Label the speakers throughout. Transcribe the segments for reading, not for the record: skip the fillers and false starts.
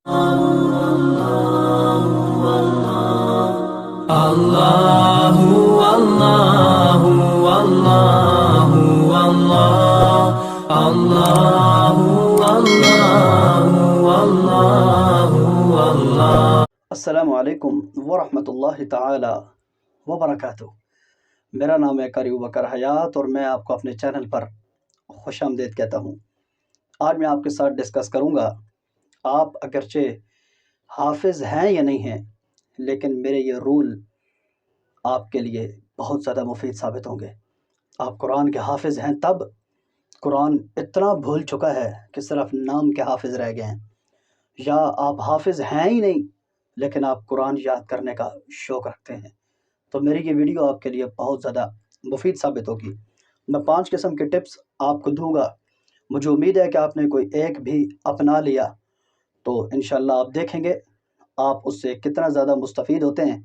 Speaker 1: Allahu Allahu Allahu Allah Allahu Allahu Allahu Allah.
Speaker 2: अस्सलामु अलैकुम वरहमतुल्लाहि ताला वबरकातुहू। मेरा नाम है कारी बकर हयात और मैं आपको अपने चैनल पर खुशामदीद कहता हूँ। आज मैं आपके साथ डिस्कस करूँगा, आप अगरचे हाफिज़ हैं या नहीं हैं, लेकिन मेरे ये रूल आपके लिए बहुत ज़्यादा मुफीद साबित होंगे। आप कुरान के हाफिज़ हैं तब कुरान इतना भूल चुका है कि सिर्फ नाम के हाफिज़ रह गए हैं, या आप हाफिज़ हैं ही नहीं लेकिन आप कुरान याद करने का शौक़ रखते हैं, तो मेरी ये वीडियो आपके लिए बहुत ज़्यादा मुफीद साबित होगी। मैं 5 किस्म के टिप्स आपको दूंगा। मुझे उम्मीद है कि आपने कोई एक भी अपना लिया तो इंशाल्लाह आप देखेंगे आप उससे कितना ज़्यादा मुस्तफ़ीद होते हैं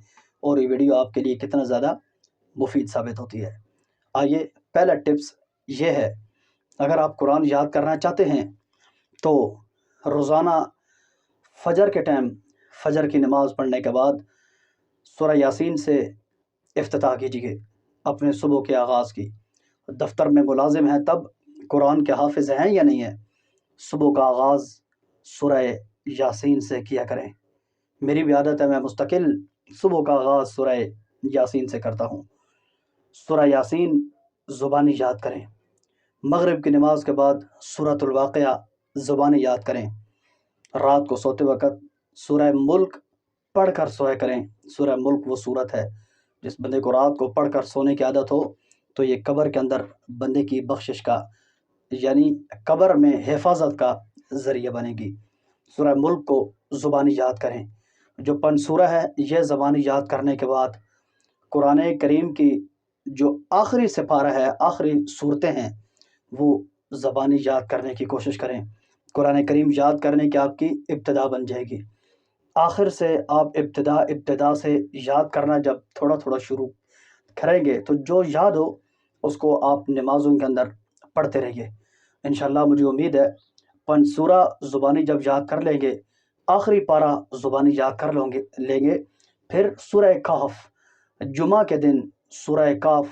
Speaker 2: और ये वीडियो आपके लिए कितना ज़्यादा मुफीद साबित होती है। आइए, पहला टिप्स ये है, अगर आप कुरान याद करना चाहते हैं तो रोज़ाना फजर के टाइम फजर की नमाज़ पढ़ने के बाद सूरह यासीन से इफ्तिताह कीजिए अपने सुबह के आगाज़ की। दफ्तर में मुलाजिम हैं तब कुरान के हाफिज़ हैं या नहीं हैं, सुबह का आगाज़ सूरह यासीन से किया करें। मेरी भी आदत है, मैं मुस्तकिल सुबह का आगाज़ सूरह यासीन से करता हूँ। सूरह यासीन ज़ुबानी याद करें। मगरिब की नमाज के बाद सूरतुल वाक़िया ज़ुबानी याद करें। रात को सोते वक़्त सूरह मुल्क पढ़ कर सोया करें। सूरह मुल्क वो सूरत है जिस बंदे को रात को पढ़ कर सोने की आदत हो तो ये कब्र के अंदर बंदे की बख्शिश का, यानी कब्र में हिफाजत का ज़रिया बनेगी। सूरह मुल्क को ज़ुबानी याद करें। जो पंसूरा है, यह ज़बानी याद करने के बाद कुरान करीम की जो आखिरी सिपारा है, आखिरी सूरतें हैं, वो ज़बानी याद करने की कोशिश करें। कुरान करीम याद करने की आपकी इब्तिदा बन जाएगी। आखिर से आप इब्तिदा से याद करना जब थोड़ा थोड़ा शुरू करेंगे तो जो याद हो उसको आप नमाज़ों के अंदर पढ़ते रहिए। इंशाल्लाह मुझे उम्मीद है पंसूरा ज़ुबानी जब याद कर लेंगे, आखिरी पारा ज़ुबानी याद कर लेंगे, फिर सूरह कहफ, जुमा के दिन सूरह कहफ,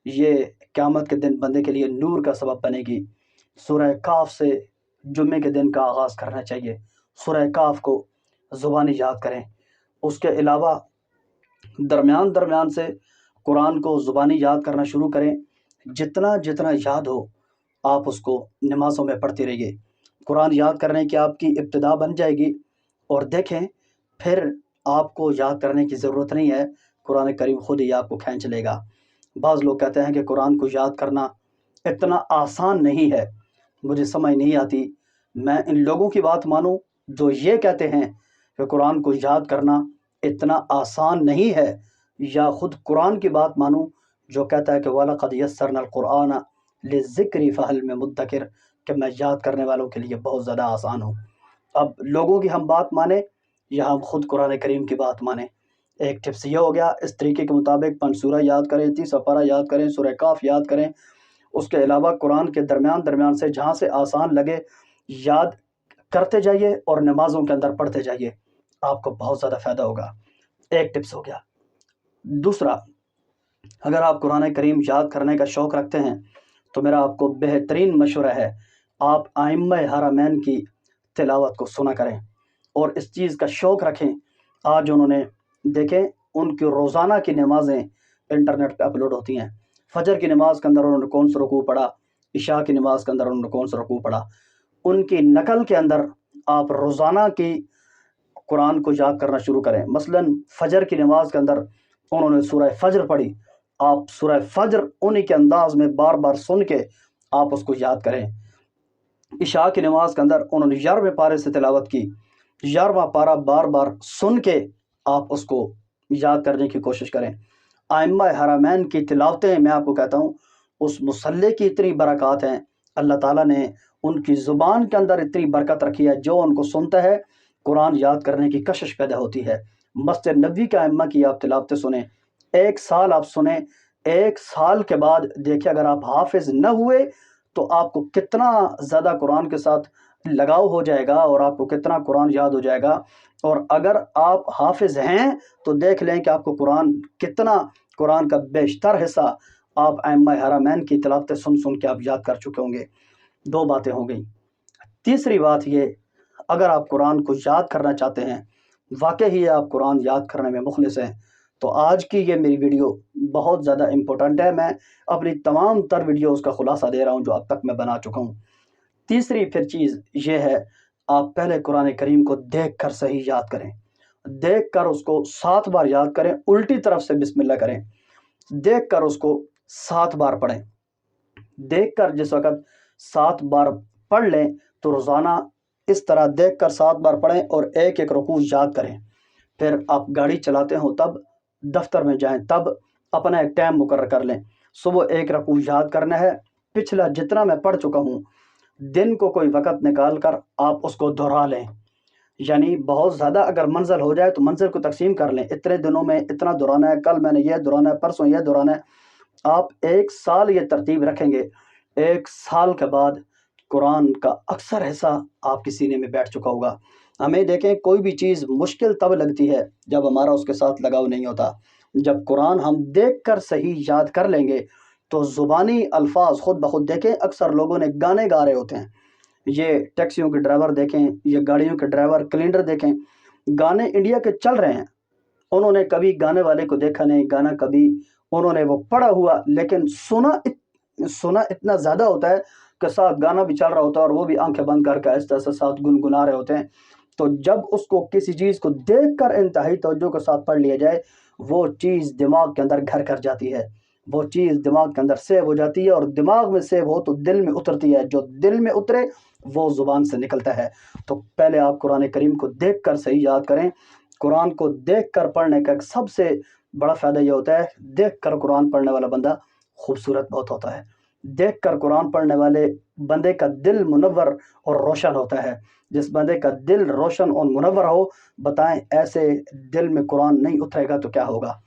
Speaker 2: ये क़यामत के दिन बंदे के लिए नूर का सबब बनेगी। सूरह कहफ से जुम्मे के दिन का आगाज़ करना चाहिए। सूरह कहफ को ज़ुबानी याद करें। उसके अलावा दरमियान से कुरान को ज़ुबानी याद करना शुरू करें। जितना जितना याद हो आप उसको नमाज़ों में पढ़ते रहिए। कुरान याद करने की आपकी इब्तिदा बन जाएगी और देखें फिर आपको याद करने की ज़रूरत नहीं है, कुरान करीम खुद ही आपको खींच लेगा। बाज़ लोग कहते हैं कि कुरान को याद करना इतना आसान नहीं है, मुझे समझ नहीं आती। मैं इन लोगों की बात मानूं जो ये कहते हैं कि कुरान को याद करना इतना आसान नहीं है, या ख़ुद कुरान की बात मानूं जो कहता है कि वलक़द यस्सरनल कुरआन लिज़्ज़िक्रि फ़हल मिन मुद्दकिर, कि मैं याद करने वालों के लिए बहुत ज़्यादा आसान हूँ। अब लोगों की हम बात माने या हम खुद कुरान करीम की बात माने। एक टिप्स ये हो गया, इस तरीके के मुताबिक पंसूरा याद करें, 30 पारा याद करें, सूरह काफ याद करें। उसके अलावा कुरान के दरमियान से जहाँ से आसान लगे याद करते जाइए और नमाज़ों के अंदर पढ़ते जाइए, आपको बहुत ज़्यादा फ़ायदा होगा। एक टिप्स हो गया। दूसरा, अगर आप कुरान करीम याद करने का शौक़ रखते हैं तो मेरा आपको बेहतरीन मशवरा है, आप आइम्मा हरमैन की तिलावत को सुना करें और इस चीज़ का शौक़ रखें। आज उन्होंने देखें, उनकी रोज़ाना की नमाज़ें इंटरनेट पे अपलोड होती हैं। फजर की नमाज के अंदर उन्होंने कौन सा रुकू पढ़ा, इशा की नमाज के अंदर उन्होंने कौन सा रुकू पढ़ा, उनकी नकल के अंदर आप रोज़ाना की कुरान को याद करना शुरू करें। मसलन फजर की नमाज के अंदर उन्होंने सूरह फजर पढ़ी, आप सूरह फजर उन्हीं के अंदाज में बार बार सुन के आप उसको याद करें। इशा की नमाज के अंदर उन्होंने 11वें पारे से तिलावत की, 11वां पारा बार बार सुन के आप उसको याद करने की कोशिश करें। आइम्मा हरमैन की तिलावतें, मैं आपको कहता हूँ, उस मुसल्ले की इतनी बरक़ात हैं, अल्लाह ताला ने उनकी ज़ुबान के अंदर इतनी बरकत रखी है, जो उनको सुनता है कुरान याद करने की कशिश पैदा होती है। मस्जिद नबवी के आइम्मा की आप तिलावतें सुने, 1 साल आप सुने, 1 साल के बाद देखिए अगर आप हाफिज़ न हुए तो आपको कितना ज़्यादा कुरान के साथ लगाव हो जाएगा और आपको कितना कुरान याद हो जाएगा। और अगर आप हाफिज हैं तो देख लें कि आपको कितना कुरान का बेशतर हिस्सा आप अइम्मा हरमैन की तिलावत सुन सुन के आप याद कर चुके होंगे। 2 बातें हो गई। तीसरी बात ये, अगर आप कुरान को याद करना चाहते हैं, वाकई ही आप कुरान याद करने में मुखलिस हैं, तो आज की ये मेरी वीडियो बहुत ज़्यादा इम्पोर्टेंट है। मैं अपनी तमाम तर वीडियोज़ का खुलासा दे रहा हूँ जो अब तक मैं बना चुका हूँ। तीसरी फिर चीज़ ये है, आप पहले कुरान करीम को देख कर सही याद करें। देख कर उसको 7 बार याद करें, उल्टी तरफ से बिस्मिल्लाह करें। देख कर उसको 7 बार पढ़ें। देख कर जिस वक़्त 7 बार पढ़ लें तो रोज़ाना इस तरह देख कर 7 बार पढ़ें और एक एक रुकू याद करें। फिर आप गाड़ी चलाते हो तब, दफ्तर में जाएं तब अपना एक टाइम मुकर्रर कर लें। सुबह एक रुकू याद करना है, पिछला जितना मैं पढ़ चुका हूँ दिन को कोई वक़्त निकाल कर आप उसको दोहरा लें। यानी बहुत ज़्यादा अगर मंज़िल हो जाए तो मंज़िल को तकसीम कर लें, इतने दिनों में इतना दोहराना है, कल मैंने ये दोहराना है, परसों ये दोहराना है। आप 1 साल ये तरतीब रखेंगे, 1 साल के बाद कुरान का अक्सर हिस्सा आपके सीने में बैठ चुका होगा। हमें देखें, कोई भी चीज़ मुश्किल तब लगती है जब हमारा उसके साथ लगाव नहीं होता। जब कुरान हम देख कर सही याद कर लेंगे तो ज़ुबानी अल्फाज खुद ब खुद, देखें अक्सर लोगों ने गाने गा रहे होते हैं, ये टैक्सियों के ड्राइवर देखें, ये गाड़ियों के ड्राइवर, क्लीनर देखें, गाने इंडिया के चल रहे हैं, उन्होंने कभी गाने वाले को देखा नहीं, गाना कभी उन्होंने वो पढ़ा हुआ, लेकिन सुना इतना ज़्यादा होता है कि साथ गाना भी चल रहा होता है और वो भी आंखें बंद करके आहिस्ता आहिस्ता साथ गुनगुना रहे होते हैं। तो जब उसको किसी चीज़ को देख कर इंतहाई तवज्जो के साथ पढ़ लिया जाए, वो चीज़ दिमाग के अंदर घर कर जाती है, वो चीज़ दिमाग के अंदर सेव हो जाती है, और दिमाग में सेव हो तो दिल में उतरती है, जो दिल में उतरे वो ज़ुबान से निकलता है। तो पहले आप कुरान करीम को देख कर सही याद करें। कुरान को देख कर पढ़ने का एक सबसे बड़ा फ़ायदा ये होता है, देख कर कुरान पढ़ने वाला बंदा खूबसूरत बहुत होता है। देख कर कुरान पढ़ने वाले बंदे का दिल मुनव्वर और रोशन होता है। जिस बंदे का दिल रोशन और मुनव्वर हो, बताएं ऐसे दिल में कुरान नहीं उतरेगा तो क्या होगा।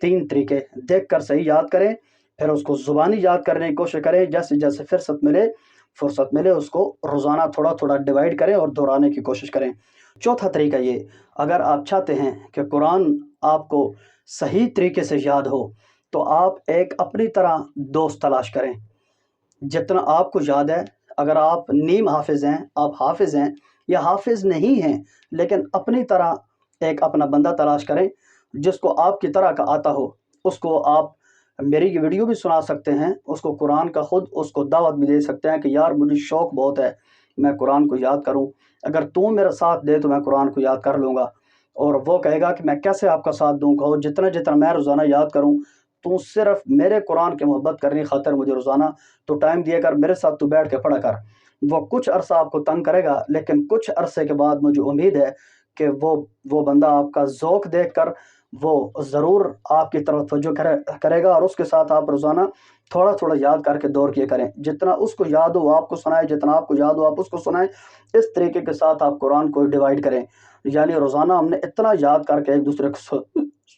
Speaker 2: 3 तरीके, देख कर सही याद करें, फिर उसको ज़ुबानी याद करने की कोशिश करें, जैसे जैसे फुर्सत मिले उसको रोज़ाना थोड़ा थोड़ा डिवाइड करें और दोहराने की कोशिश करें। चौथा तरीका ये, अगर आप चाहते हैं कि कुरान आपको सही तरीके से याद हो तो आप एक अपनी तरह दोस्त तलाश करें। जितना आपको याद है, अगर आप नीम हाफिज़ हैं, आप हाफिज़ हैं या हाफिज़ नहीं हैं, लेकिन अपनी तरह एक अपना बंदा तलाश करें जिसको आपकी तरह का आता हो। उसको आप मेरी ये वीडियो भी सुना सकते हैं, उसको कुरान का खुद उसको दावत भी दे सकते हैं कि यार मुझे शौक़ बहुत है मैं कुरान को याद करूं, अगर तू मेरा साथ दे तो मैं कुरान को याद कर लूँगा। और वो कहेगा कि मैं कैसे आपका साथ दूँ, कहो जितना जितना मैं रोज़ाना याद करूँ, तू सिर्फ मेरे कुरान की मोहब्बत करने की खातिर मुझे रोज़ाना तो टाइम दिया कर, मेरे साथ तू बैठ के पढ़ा कर। वो कुछ अरसा आपको तंग करेगा, लेकिन कुछ अरसे के बाद मुझे उम्मीद है कि वो बंदा आपका ज़ौक़ देख कर वो ज़रूर आपकी तरफ तवज्जो करेगा, और उसके साथ आप रोज़ाना थोड़ा थोड़ा याद करके दौर किया करें। जितना उसको याद हो आपको सुनाए, जितना आपको याद हो आप उसको सुनाएं। इस तरीके के साथ आप कुरान को डिवाइड करें। यानी रोज़ाना हमने इतना याद करके एक दूसरे को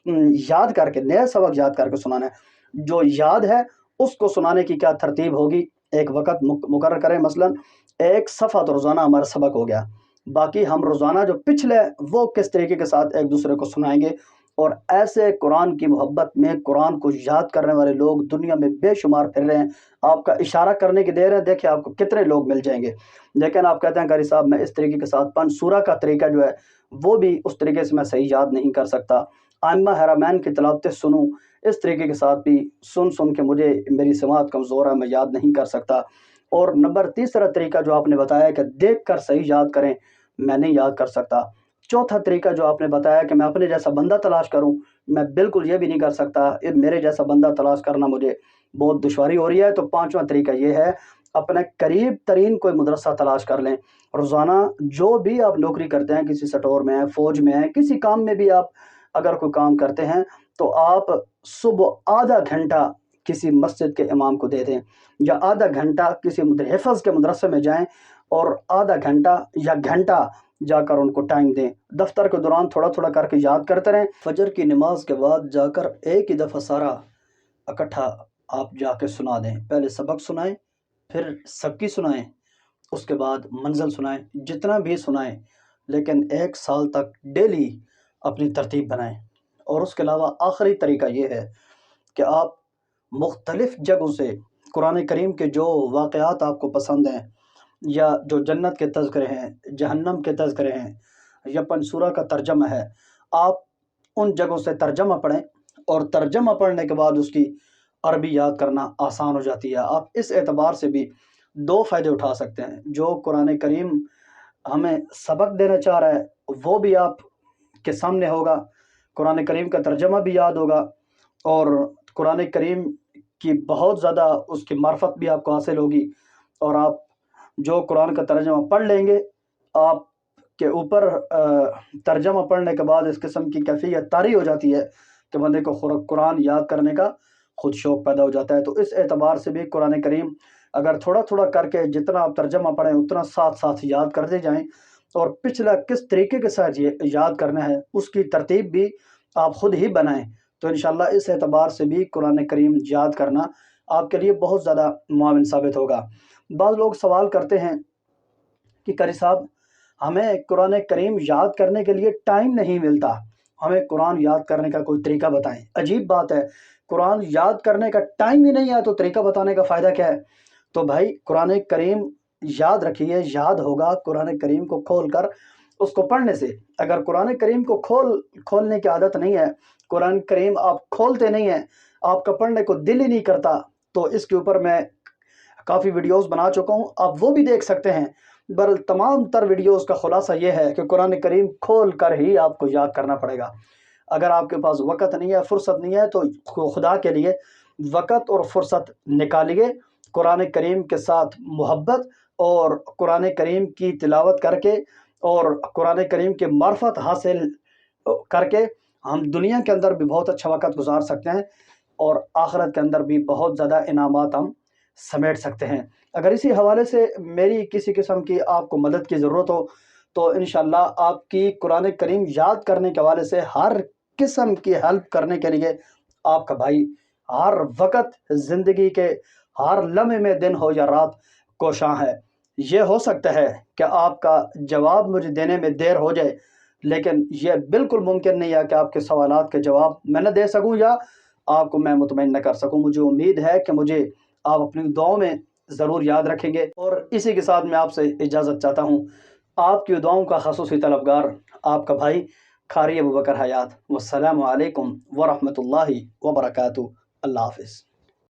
Speaker 2: याद करके, नया सबक याद करके सुनाना है। जो याद है उसको सुनाने की क्या तरतीब होगी, एक वक़्त मुकर्रर करें। मसलन 1 सफ़ा तो रोज़ाना हमारा सबक हो गया, बाकी हम रोज़ाना जो पिछले वो किस तरीके के साथ एक दूसरे को सुनाएंगे। और ऐसे कुरान की मोहब्बत में कुरान को याद करने वाले लोग दुनिया में बेशुमार फिर रहे हैं। आपका इशारा करने की देर है, देखिए आपको कितने लोग मिल जाएंगे। लेकिन आप कहते हैं कारी साहब मैं इस तरीके के साथ सूरा का तरीका जो है वो भी उस तरीके से मैं सही याद नहीं कर सकता, अइम्मा हरमैन की तिलावतें सुनूं, इस तरीके के साथ भी सुन सुन के मुझे मेरी समात कमज़ोर है, मैं याद नहीं कर सकता। और नंबर तीसरा तरीका जो आपने बताया कि देख कर सही याद करें, मैं नहीं याद कर सकता। चौथा तरीका जो आपने बताया कि मैं अपने जैसा बंदा तलाश करूं, मैं बिल्कुल ये भी नहीं कर सकता, मेरे जैसा बंदा तलाश करना मुझे बहुत दुश्वारी हो रही है। तो पांचवा तरीका ये है, अपने करीब तरीन कोई मदरसा तलाश कर लें। रोज़ाना जो भी आप नौकरी करते हैं, किसी स्टोर में हैं, फ़ौज में हैं, किसी काम में भी आप अगर कोई काम करते हैं, तो आप सुबह आधा घंटा किसी मस्जिद के इमाम को दे दें, या आधा घंटा किसी हिफ़्ज़ के मदरसे में जाएं और आधा घंटा या घंटा जाकर उनको टाइम दें। दफ्तर के दौरान थोड़ा थोड़ा करके याद करते रहें। फजर की नमाज के बाद जाकर एक ही दफ़ा सारा इकट्ठा आप जाके सुना दें। पहले सबक सुनाएं, फिर सबकी सुनाएं, اس کے بعد منزل سنائیں، جتنا بھی سنائیں، لیکن 1 سال تک ڈیلی اپنی ترتیب بنائیں۔ اور اس کے علاوہ آخری طریقہ یہ ہے کہ آپ مختلف جگہوں سے قرآن کریم کے جو واقعات آپ کو پسند ہیں، یا جو جنت کے تذکرے ہیں، جہنم کے تذکرے ہیں، یا پنسورہ کا ترجمہ ہے، آپ ان جگہوں سے ترجمہ پڑھیں، اور ترجمہ پڑھنے کے بعد اس کی عربی یاد کرنا آسان ہو جاتی ہے۔ آپ اس اعتبار سے بھی 2 فائدے اٹھا سکتے ہیں، جو قرآن کریم ہمیں سبق دینا چاہ رہا ہے وہ بھی آپ کے سامنے ہوگا، قرآن کریم کا ترجمہ بھی یاد ہوگا، اور قرآن کریم کی بہت زیادہ اس کی معرفت بھی آپ کو حاصل ہوگی، اور آپ جو قرآن کا ترجمہ پڑھ لیں گے، آپ کے اوپر ترجمہ پڑھنے کے بعد اس قسم کی کیفیت طاری ہو جاتی ہے کہ بندے کو قرآن یاد کرنے کا خود شوق پیدا ہو جاتا ہے۔ تو اس اعتبار سے بھی قرآن کریم اگر تھوڑا تھوڑا کر کے جتنا آپ ترجمہ پڑھیں اتنا ساتھ ساتھ یاد کرتے جائیں، اور پچھلا کس طریقے کے ساتھ یہ یاد کرنا ہے اس کی ترتیب بھی آپ خود ہی بنائیں، تو انشاءاللہ اس اعتبار سے بھی قرآن کریم یاد کرنا آپ کے لیے بہت زیادہ معاون ثابت ہوگا۔ بعض لوگ سوال کرتے ہیں کہ قاری صاحب ہمیں قرآن کریم یاد کرنے کے لیے ٹائم نہیں ملتا، ہمیں قرآن یاد کرنے کا کوئی طریقہ بتائیں۔ عجیب بات ہے، قرآن یاد کرنے کا ٹائم ہی نہیں ہے تو طریقہ بتانے کا فائدہ کیا ہے؟ تو بھائی قرآن کریم یاد رکھیے، یاد ہوگا قرآن کریم کو کھول کر اس کو پڑھنے سے۔ اگر قرآن کریم کو کھولنے کی عادت نہیں ہے، قرآن کریم آپ کھولتے نہیں ہیں، آپ کا پڑھنے کو دل ہی نہیں کرتا، تو اس کے اوپر میں کافی ویڈیوز بنا چکا ہوں، آپ وہ بھی دیکھ سکتے ہیں۔ تمام تر ویڈیوز کا خلاصہ یہ ہے کہ قرآن کریم کھول کر ہی آپ کو یاد کرنا پڑے گا۔ اگر آپ کے پاس وقت نہیں ہے، فرصت نہیں ہے، تو خدا کے لیے وقت اور فرصت نکالیے، قرآن کریم کے ساتھ محبت اور قرآن کریم کی تلاوت کر کے اور قرآن کریم کے معرفت حاصل کر کے ہم دنیا کے اندر بھی بہت اچھا وقت گزار سکتے ہیں، اور آخرت کے اندر بھی بہت زیادہ انعامات ہم سمیٹ سکتے ہیں۔ اگر اسی حوالے سے میری کسی قسم کی آپ کو مدد کی ضرورت ہو تو انشاءاللہ آپ کی قرآن کریم یاد کرنے کے حوالے سے ہر قسم کی ہیلپ کرنے کے لیے آپ کا بھائی ہر وقت زندگی کے ہر لمحے میں، دن ہو یا رات، کوشاں ہے۔ یہ ہو سکتا ہے کہ آپ کا جواب مجھے دینے میں دیر ہو جائے، لیکن یہ بالکل ممکن نہیں ہے کہ آپ کے سوالات کے جواب میں نہ دے سکوں یا آپ کو میں مطمئن نہ کر سکوں۔ مجھے امید ہے کہ مجھے آپ اپنی دعاؤں میں ضرور یاد رکھیں گے، اور اسی کے ساتھ میں آپ سے اجازت چاہتا ہوں۔ آپ کی دعاؤں کا خصوصی طلبگار آپ کا بھائی قاری ابوبکر حیات۔ والسلام علیکم ورحمۃ اللہ وبرکاتہ۔ اللہ حافظ۔